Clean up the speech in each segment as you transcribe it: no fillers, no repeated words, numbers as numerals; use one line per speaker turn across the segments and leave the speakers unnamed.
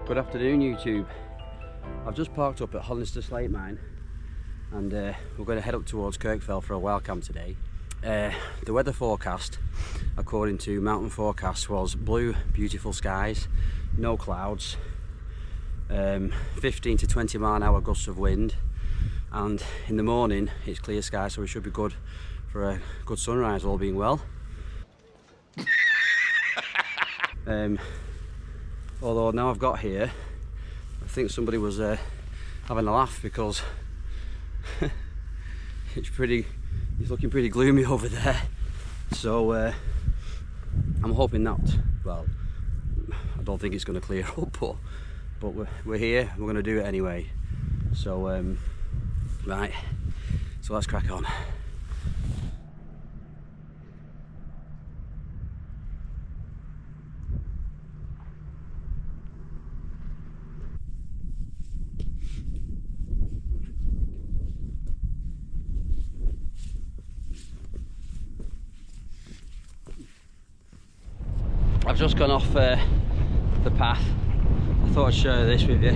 Good afternoon, YouTube. I've just parked up at Honister Slate Mine and we're going to head up towards Kirk Fell for a Wildcamp today. The weather forecast, according to Mountain Forecast, was blue, beautiful skies, no clouds, 15 to 20 mile an hour gusts of wind, and in the morning it's clear sky, so we should be good for a good sunrise, all being well. Although now I've got here, I think somebody was having a laugh because it's looking pretty gloomy over there. So I'm hoping that, well, I don't think it's going to clear up, but we're here, we're going to do it anyway. So right, so let's crack on. I've just gone off the path. I thought I'd share this with you.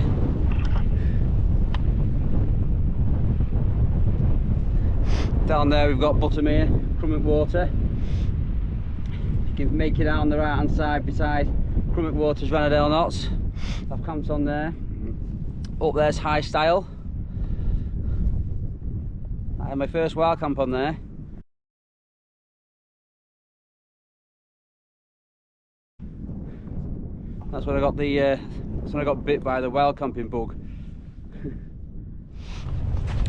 Down there we've got Buttermere, Crummock Water. You can make it out on the right hand side beside Crummock Water's Ranadale Knots. I've camped on there. Up there's High Style. I had my first wild camp on there. That's when I got that's when I got bit by the wild camping bug.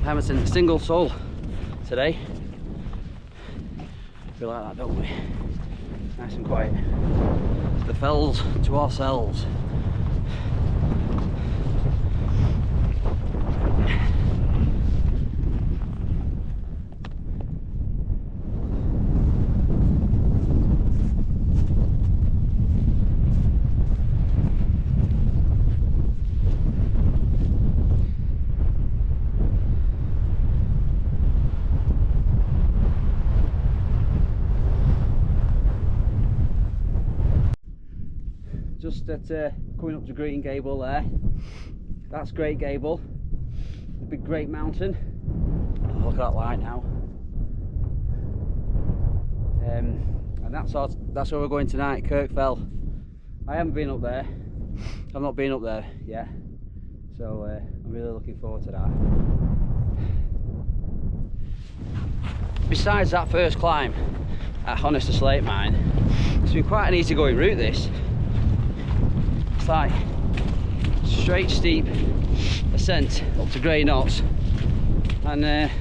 I'm a single soul today. Feel like that, don't we? Nice and quiet. The fells to ourselves. Just at coming up to Green Gable there. That's Great Gable, the big Great Mountain. Oh, look at that light now. And that's where we're going tonight, Kirk Fell. I haven't been up there. I've not been up there yet, so I'm really looking forward to that. Besides that first climb at Honister Slate Mine, it's been quite an easy going route, this. It's like straight steep ascent up to Grey Knots, and it's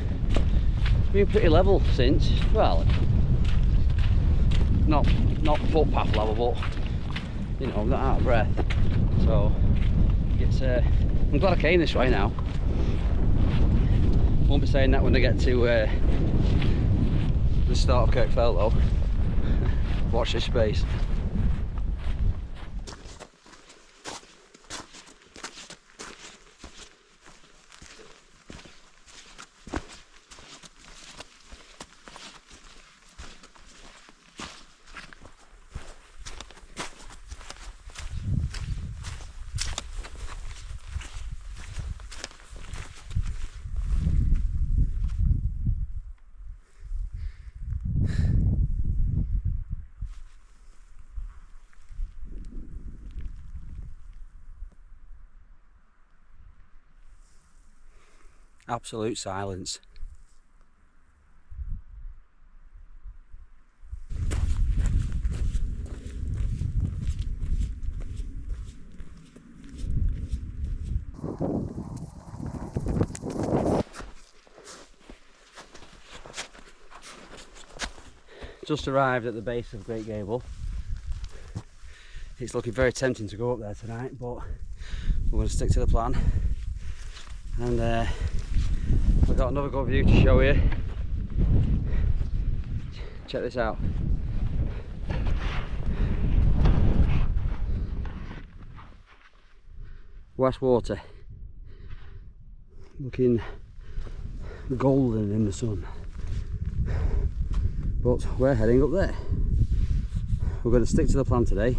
been pretty level since. Well, not footpath level, but you know, I'm not out of breath. So it's I'm glad I came this way now. Won't be saying that when I get to the start of Kirk Fell though. Watch this space. Absolute silence. Just arrived at the base of Great Gable. It's looking very tempting to go up there tonight, but we're going to stick to the plan. And I've got another good view to show you. Check this out. West Water, looking golden in the sun. But we're heading up there. We're going to stick to the plan today.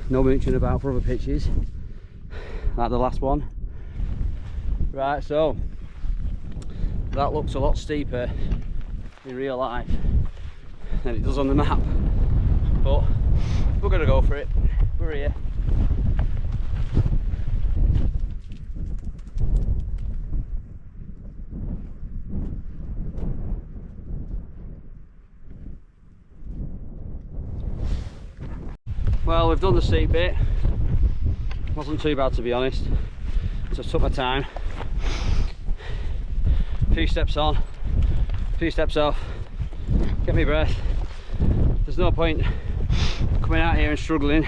No mooching about for other pitches. like the last one. Right, so that looks a lot steeper in real life than it does on the map, but we're gonna go for it. We're here. Well, we've done the steep bit. Wasn't too bad, to be honest. Just took my time. A few steps on, a few steps off. Get me breath. There's no point coming out here and struggling.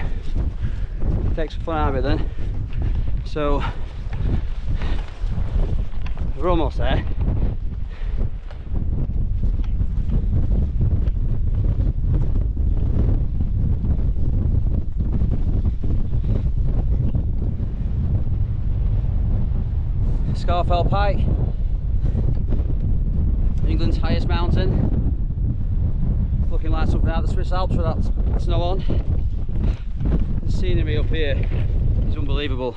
Take some fun out of it then. So we're almost there. Fell Pike, England's highest mountain, looking like something out of the Swiss Alps with that snow on. The scenery up here is unbelievable,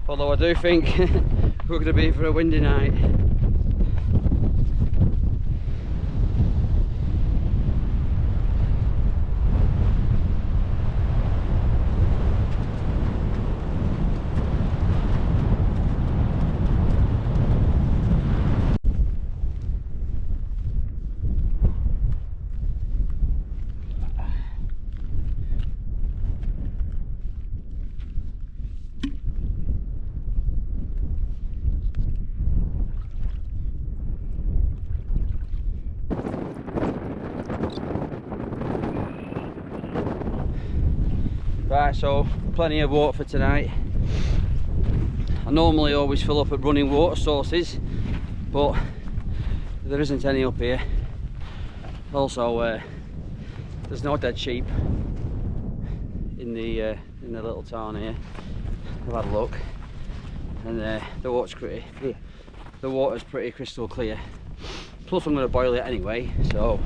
although I do think we're going to be in for a windy night. Right, so plenty of water for tonight. I normally always fill up at running water sources, but there isn't any up here. Also, there's no dead sheep in the little town here. I've had a look, and the water's pretty crystal clear. Plus, I'm going to boil it anyway, so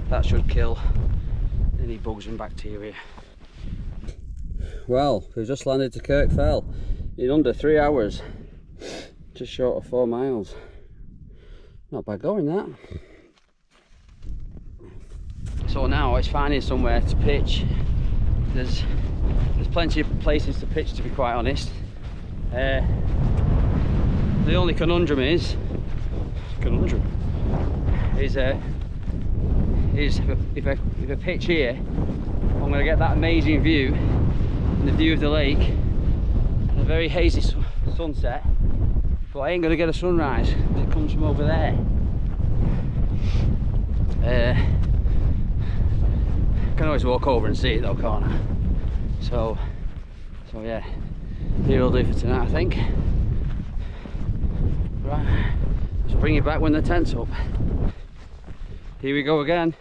that should kill any bugs and bacteria. Well, we've just landed to Kirk Fell in under 3 hours, just short of 4 miles. Not bad going, that. So now it's finding somewhere to pitch. There's plenty of places to pitch, to be quite honest. The only conundrum is if I pitch here, I'm going to get that amazing view. The view of the lake, a very hazy sunset, but I ain't going to get a sunrise because it comes from over there. I can always walk over and see it though, can't I? So yeah, here will do for tonight, I think. Right, so bring you back when the tent's up. Here we go again.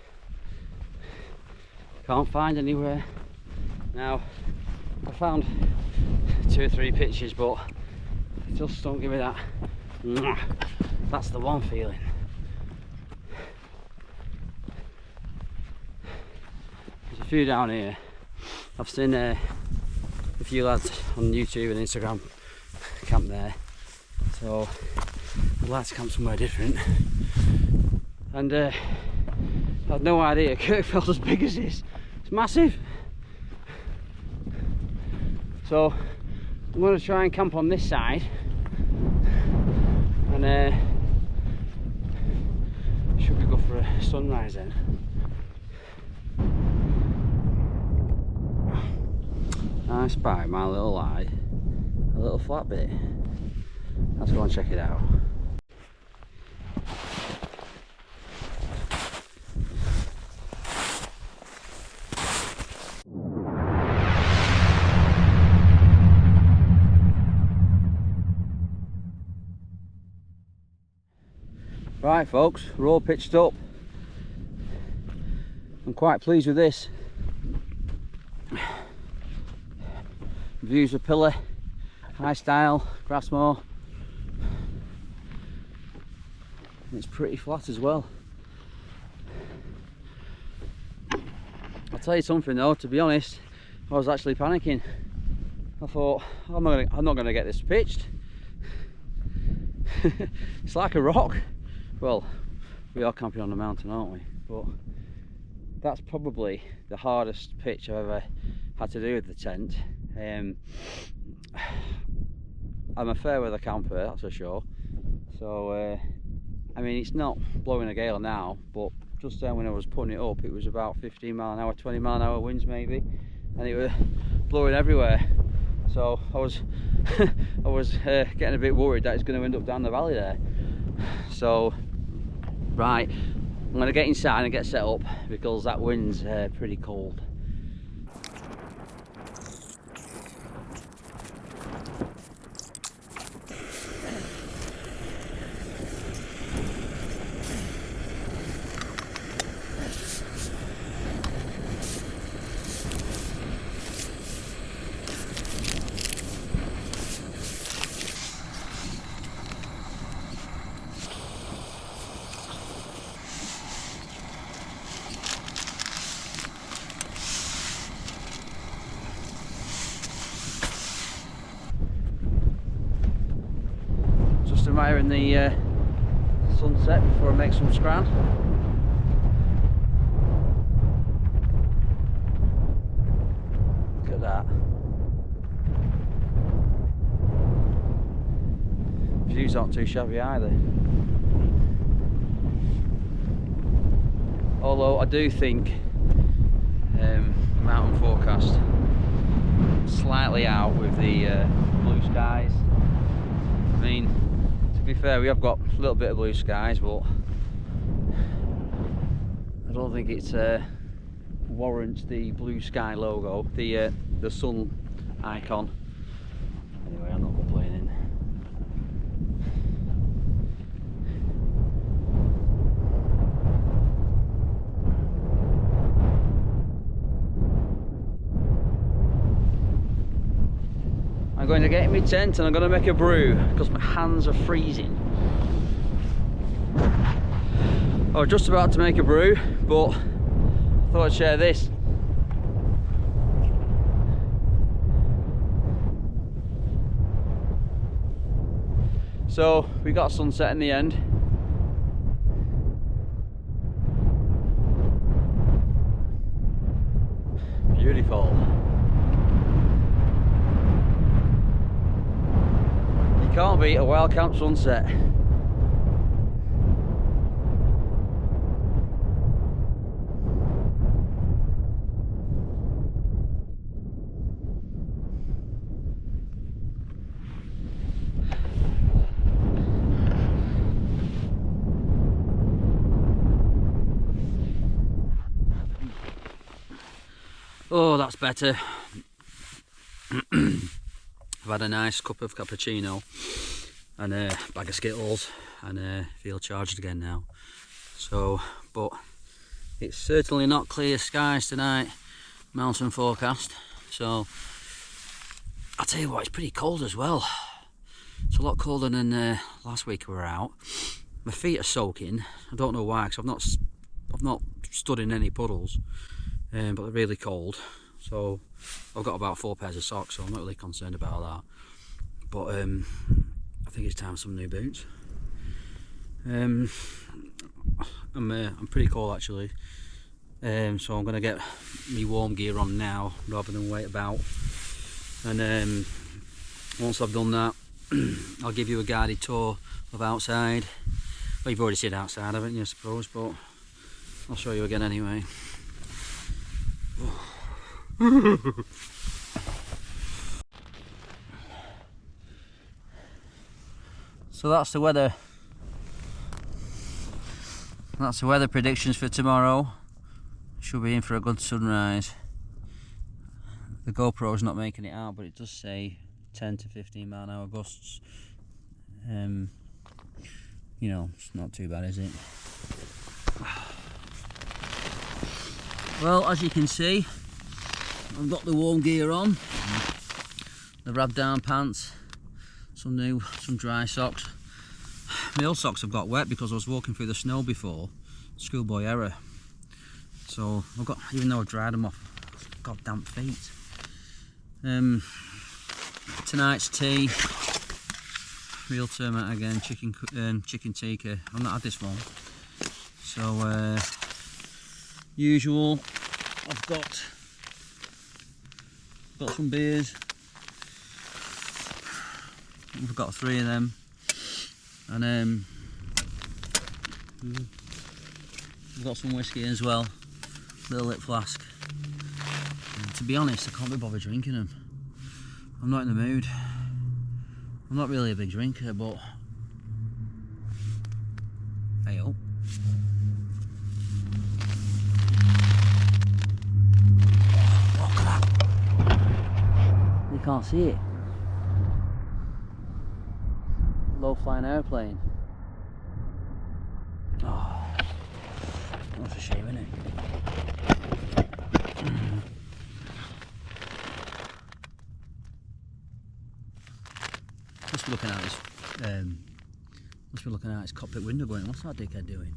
Can't find anywhere. Now, I found 2 or 3 pitches, but just don't give me that. That's the one feeling. There's a few down here. I've seen a few lads on YouTube and Instagram camp there, so I'd like to camp somewhere different. And I had no idea Kirk Fell's as big as this. It's massive. So I'm going to try and camp on this side, and should we go for a sunrise then? I spy my little eye, a little flat bit. Let's go and check it out. Right folks, we're all pitched up. I'm quite pleased with this. Views of Pillar, high style, Grassmoor. And it's pretty flat as well. I'll tell you something though, to be honest, I was actually panicking. I thought, I'm not gonna get this pitched. It's like a rock. Well, we are camping on a mountain, aren't we? But that's probably the hardest pitch I've ever had to do with the tent. I'm a fair weather camper, that's for sure. So I mean, it's not blowing a gale now, but just then when I was putting it up, it was about 15 mile an hour, 20 mile an hour winds maybe, and it was blowing everywhere. So I was I was getting a bit worried that it's going to end up down the valley there. So right, I'm going to get inside and get set up because that wind's pretty cold. Admiring the sunset before I make some scran. Look at that. View's not too shabby either. Although I do think mountain forecast slightly out with the blue skies. I mean, to be fair, we have got a little bit of blue skies, but I don't think it's warrants the blue sky logo, the sun icon. Anyway, I'm not complaining. I'm going to get in my tent and I'm going to make a brew because my hands are freezing. I was just about to make a brew, but I thought I'd share this. So we got sunset in the end. Beautiful. You can't beat a Wildcamp sunset. Oh, that's better. I've had a nice cup of cappuccino and a bag of Skittles and feel charged again now. So, but it's certainly not clear skies tonight, mountain forecast. So, I'll tell you what, it's pretty cold as well. It's a lot colder than last week we were out. My feet are soaking. I don't know why, because I've not stood in any puddles. But they're really cold, so I've got about 4 pairs of socks, so I'm not really concerned about that. But I think it's time for some new boots. I'm pretty cold actually, so I'm going to get my warm gear on now rather than wait about. And once I've done that, I'll give you a guided tour of outside. Well, you've already seen outside, haven't you, I suppose, but I'll show you again anyway. So that's the weather. That's the weather predictions for tomorrow. Should be in for a good sunrise. The GoPro's not making it out, but it does say 10 to 15 mile an hour gusts. You know, it's not too bad, is it? Well, as you can see, I've got the warm gear on, the rab down pants, some dry socks. My old socks have got wet because I was walking through the snow before, schoolboy error. So I've got, even though I've dried them off, I've got damp feet. Tonight's tea, real termite again, chicken tikka. I've not had this one, so usual. I've got some beers. I've got 3 of them, and I've got some whiskey as well, little lip flask. And to be honest, I can't be bothered drinking them. I'm not in the mood. I'm not really a big drinker, but hey oh. Look at that. You can't see it. Low flying airplane. Oh, that's a shame, isn't it? Must be looking out his cockpit window going, what's that dickhead doing?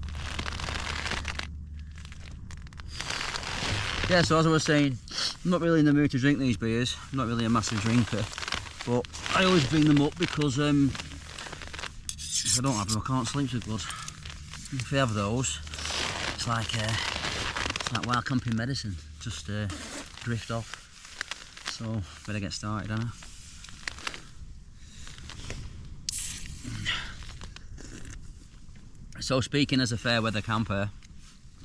Yeah, so as I was saying, I'm not really in the mood to drink these beers. I'm not really a massive drinker, but I always bring them up because if I don't have them, I can't sleep so good. If I have those, it's like wild camping medicine, just drift off. So better get started, don't I? So speaking as a fair weather camper,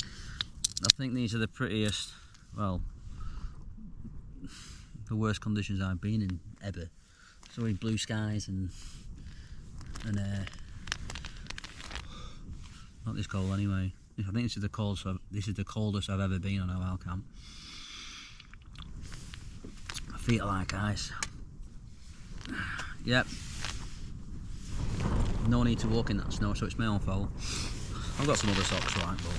I think these are the prettiest, well, the worst conditions I've been in ever. So with blue skies and not this cold anyway. I think this is the coldest I've ever been on a Wildcamp. My feet are like ice. Yep. No need to walk in that snow, so it's my own fault. I've got some other socks, right, but...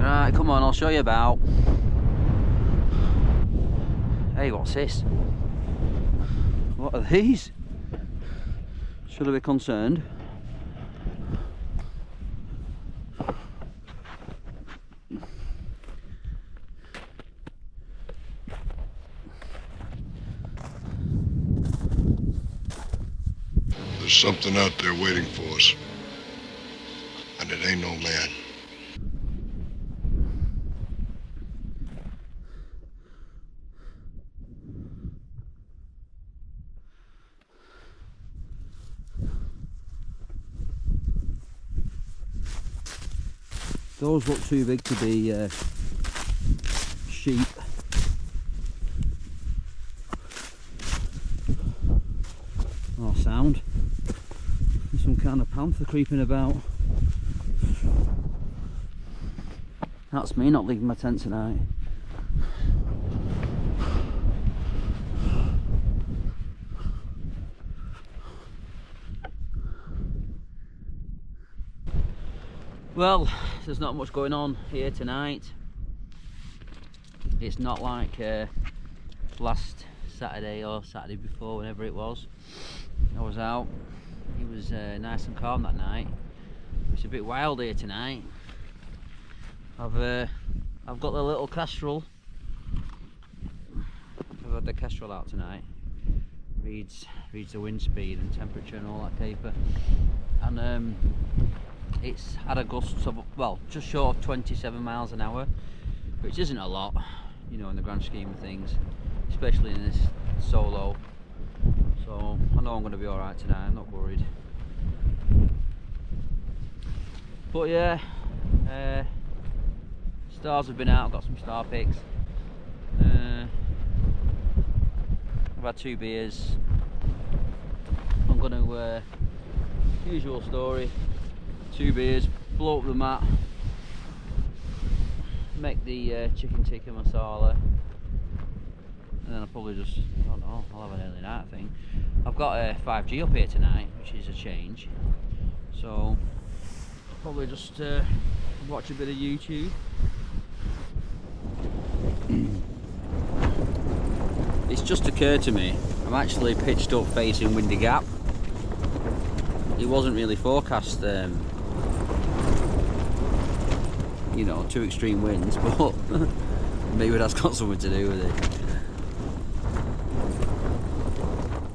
Right, come on, I'll show you about. Hey, what's this? What are these? Should I be concerned?
There's something out there waiting for us, and it ain't no man.
Those look too big to be sheep. Oh, sound. There's some kind of panther creeping about. That's me not leaving my tent tonight. Well, there's not much going on here tonight. It's not like last Saturday or Saturday before, whenever it was. I was out. It was nice and calm that night. It's a bit wild here tonight. I've got the little Kestrel. I've had the Kestrel out tonight. Reads the wind speed and temperature and all that caper. And it's had a gust of, well, just short of 27 miles an hour, which isn't a lot, you know, in the grand scheme of things, especially in this solo. So I know I'm going to be alright tonight, I'm not worried. But yeah, stars have been out, I've got some star picks. I've had 2 beers. I'm going to, usual story, 2 beers, blow up the mat, make the chicken tikka masala, and then I'll probably just, I don't know, I'll have an early night thing. I've got a 5G up here tonight, which is a change, so I'll probably just watch a bit of YouTube. It's just occurred to me, I'm actually pitched up facing Windy Gap. It wasn't really forecast you know, too extreme winds, but maybe that's got something to do with it.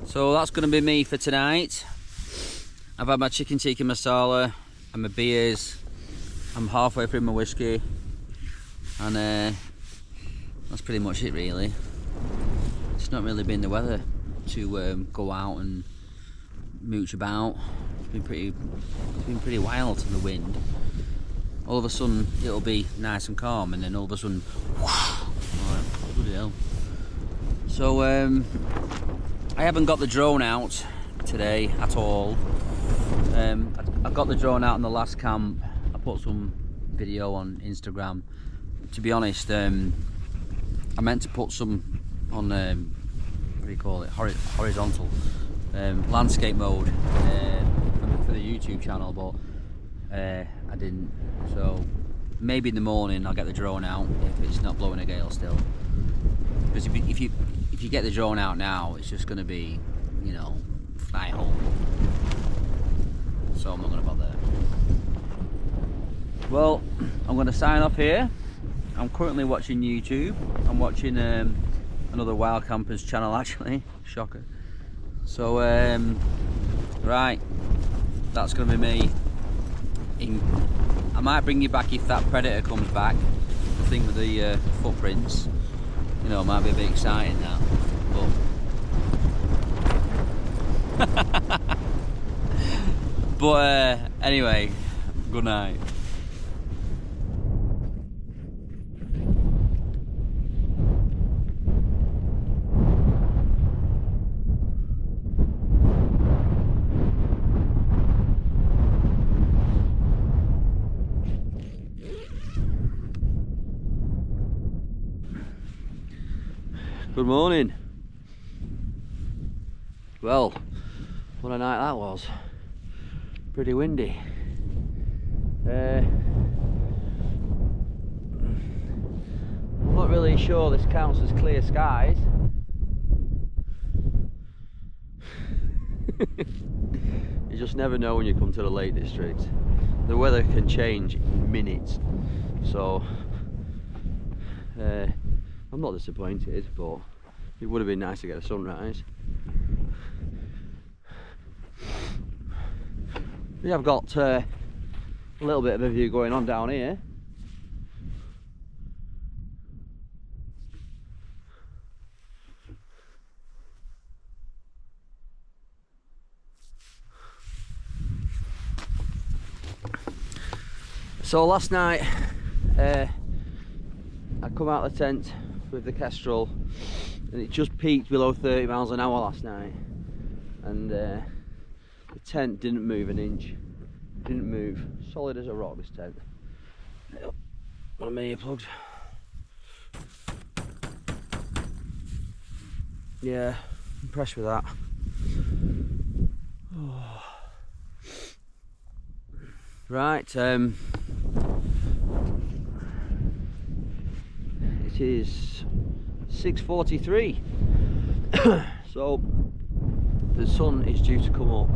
So that's going to be me for tonight. I've had my chicken tikka masala and my beers. I'm halfway through my whiskey, and that's pretty much it really. It's not really been the weather to go out and mooch about. It's been pretty wild, the wind. All of a sudden it'll be nice and calm, and then all of a sudden, right, bloody hell. So I haven't got the drone out today at all. I got the drone out in the last camp. I put some video on Instagram. To be honest, I meant to put some on what do you call it, horizontal landscape mode for the YouTube channel, but I didn't. So maybe in the morning I'll get the drone out if it's not blowing a gale still. Because if you get the drone out now, it's just going to be, you know, fly home. So I'm not going to bother. Well, I'm going to sign off here. I'm currently watching YouTube. I'm watching another Wild Campers channel actually. Shocker. So right, that's going to be me. I might bring you back if that predator comes back. The thing with the footprints. You know, it might be a bit exciting now. But anyway, good night. Good morning. Well, what a night that was. Pretty windy. I'm not really sure this counts as clear skies. You just never know when you come to the Lake District. The weather can change in minutes, so I'm not disappointed, but it would have been nice to get a sunrise. We have got a little bit of a view going on down here. So last night I come out of the tent with the Kestrel and it just peaked below 30 miles an hour last night, and the tent didn't move an inch. Didn't move. Solid as a rock, this tent. One of my earplugs. Yeah, impressed with that. Oh. Right, it is 6:43. So the sun is due to come up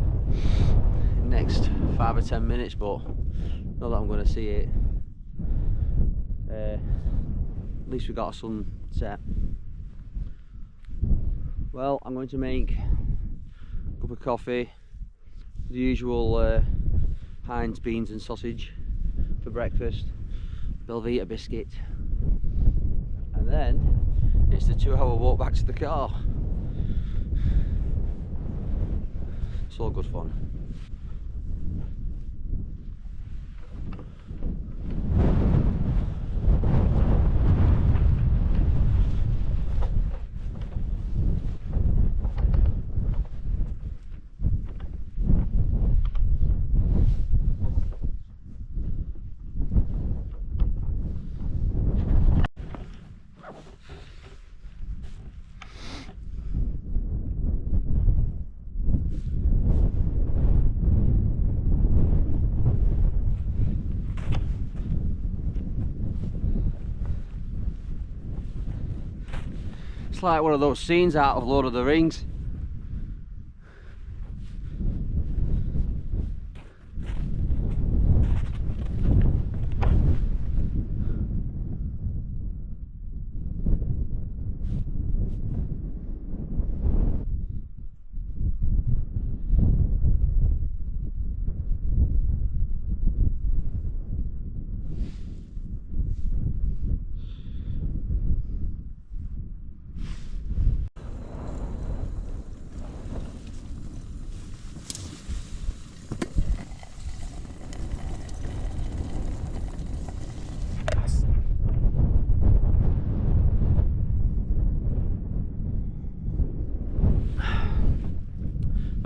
in the next 5 or 10 minutes, but not that I'm going to see it. At least we got a sunset. Well, I'm going to make a cup of coffee, the usual Heinz beans and sausage for breakfast, Belvita biscuit, and then it's the 2-hour walk back to the car. It's all good fun. It's like one of those scenes out of Lord of the Rings.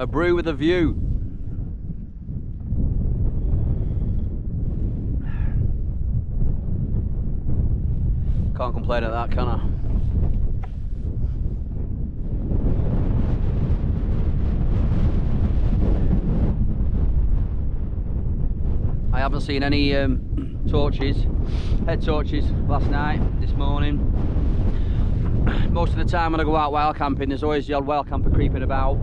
A brew with a view. Can't complain at that, can I haven't seen any torches, head torches last night, this morning. Most of the time when I go out wild camping, there's always the odd wild camper creeping about.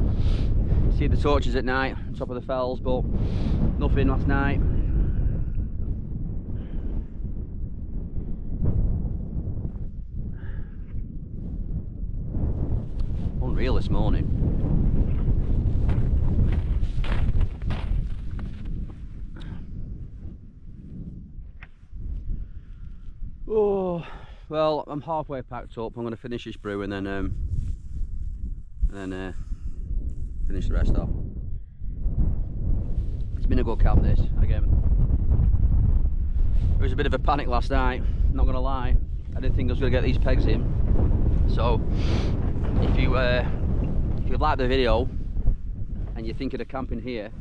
See the torches at night on top of the fells, but nothing last night. Unreal this morning. Oh, well, I'm halfway packed up. I'm going to finish this brew and then finish the rest off. It's been a good camp this, again. There was a bit of a panic last night, not going to lie. I didn't think I was going to get these pegs in. So, if you like the video and you're thinking of camping here,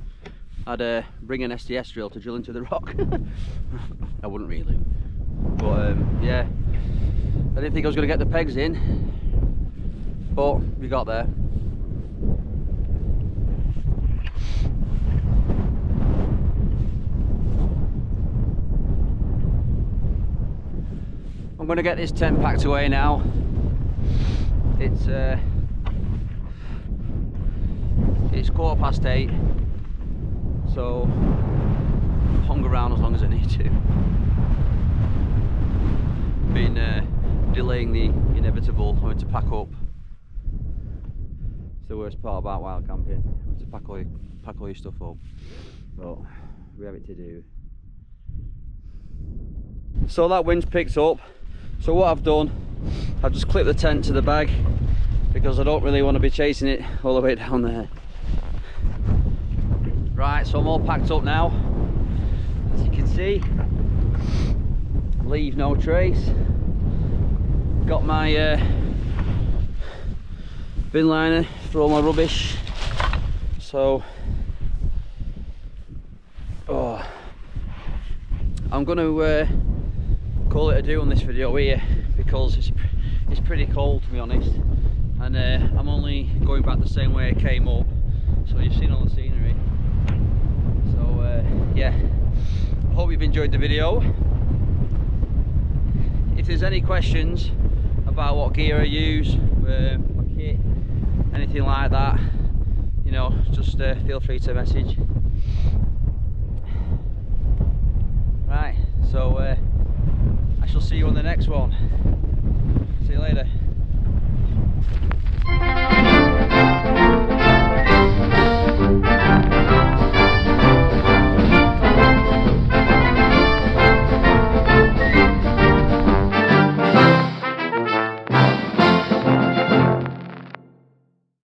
I'd bring an STS drill to drill into the rock. I wouldn't really. But yeah, I didn't think I was going to get the pegs in, but we got there. I'm going to get this tent packed away now. It's 8:15, so I'll hung around as long as I need to. Been delaying the inevitable, having to pack up. It's the worst part about wild camping, having to pack all your stuff up, but we have it to do. So that wind's picked up, so what I've done, I've just clipped the tent to the bag because I don't really want to be chasing it all the way down there. Right, so I'm all packed up now, as you can see. Leave no trace. Got my bin liner for all my rubbish. So, I'm going to call it a do on this video here because it's pretty cold, to be honest, and I'm only going back the same way I came up. So you've seen all the scenery. So yeah, I hope you've enjoyed the video. If there's any questions about what gear I use, my kit, anything like that, you know, just feel free to message. Right, so I shall see you on the next one. See you later.